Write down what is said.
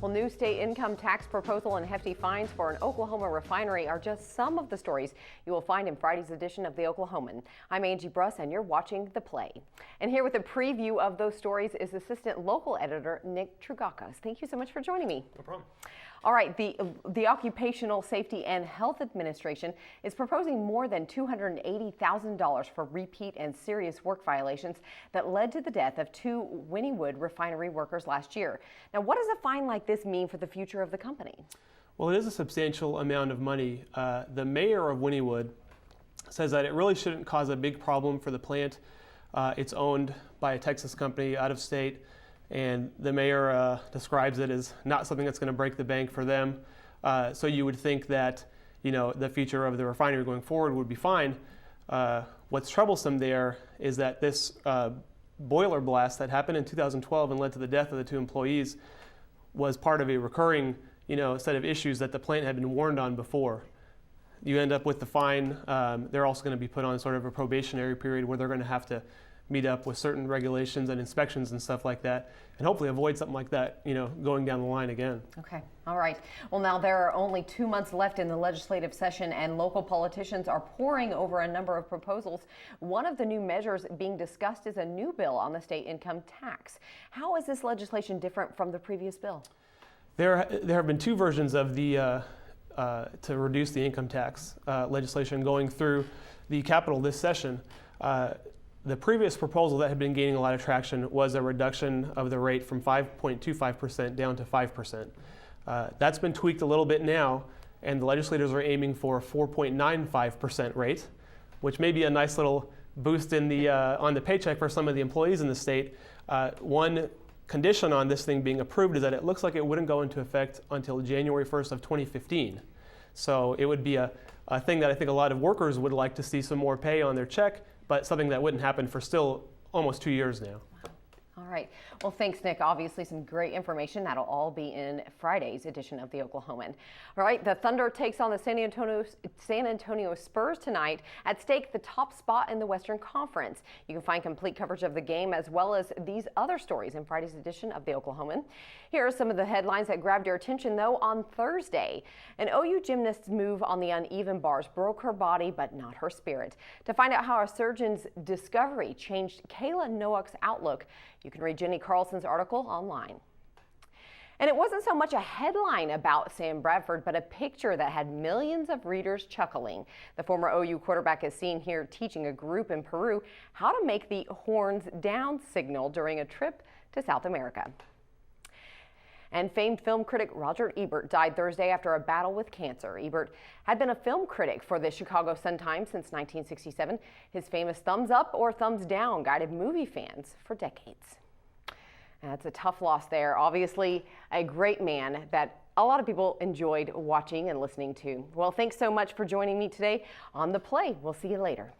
Well, new state income tax proposal and hefty fines for an Oklahoma refinery are just some of the stories you will find in Friday's edition of the Oklahoman. I'm Angie Bruss, and you're watching The Play. And here with a preview of those stories is assistant local editor Nick Trugakos. Thank you so much for joining me. No problem. All right, the Occupational Safety and Health Administration is proposing more than $280,000 for repeat and serious work violations that led to the death of two Wynnewood refinery workers last year. Now, what does a fine like this mean for the future of the company? Well, it is a substantial amount of money. The mayor of Wynnewood says that it really shouldn't cause a big problem for the plant. It's owned by a Texas company out of state. And the mayor describes it as not something that's going to break the bank for them. So you would think that, the future of the refinery going forward would be fine. What's troublesome there is that this boiler blast that happened in 2012 and led to the death of the two employees was part of a recurring, set of issues that the plant had been warned on before. You end up with the fine. They're also going to be put on sort of a probationary period where they're going to have to meet up with certain regulations and inspections and stuff like that, and hopefully avoid something like that, going down the line again. Okay. All right. Well, now there are only 2 months left in the legislative session, and local politicians are poring over a number of proposals. One of the new measures being discussed is a new bill on the state income tax. How is this legislation different from the previous bill? There have been two versions of the to reduce the income tax legislation going through the Capitol this session. The previous proposal that had been gaining a lot of traction was a reduction of the rate from 5.25% down to 5%. That's been tweaked a little bit now, and the legislators are aiming for a 4.95% rate, which may be a nice little boost in the on the paycheck for some of the employees in the state. One condition on this thing being approved is that it looks like it wouldn't go into effect until January 1st of 2015. So it would be a thing that I think a lot of workers would like to see some more pay on their check, but something that wouldn't happen for still almost 2 years now. All right. Well, thanks, Nick. Obviously, some great information. That'll all be in Friday's edition of the Oklahoman. All right. The Thunder takes on the San Antonio Spurs tonight. At stake, the top spot in the Western Conference. You can find complete coverage of the game as well as these other stories in Friday's edition of the Oklahoman. Here are some of the headlines that grabbed your attention, though, on Thursday. An OU gymnast's move on the uneven bars broke her body, but not her spirit. To find out how a surgeon's discovery changed Kayla Nowak's outlook, you can read Jenny Carlson's article online. And it wasn't so much a headline about Sam Bradford, but a picture that had millions of readers chuckling. The former OU quarterback is seen here teaching a group in Peru how to make the horns down signal during a trip to South America. And famed film critic Roger Ebert died Thursday after a battle with cancer. Ebert had been a film critic for the Chicago Sun-Times since 1967. His famous thumbs up or thumbs down guided movie fans for decades. That's a tough loss there. Obviously, a great man that a lot of people enjoyed watching and listening to. Well, thanks so much for joining me today on The Play. We'll see you later.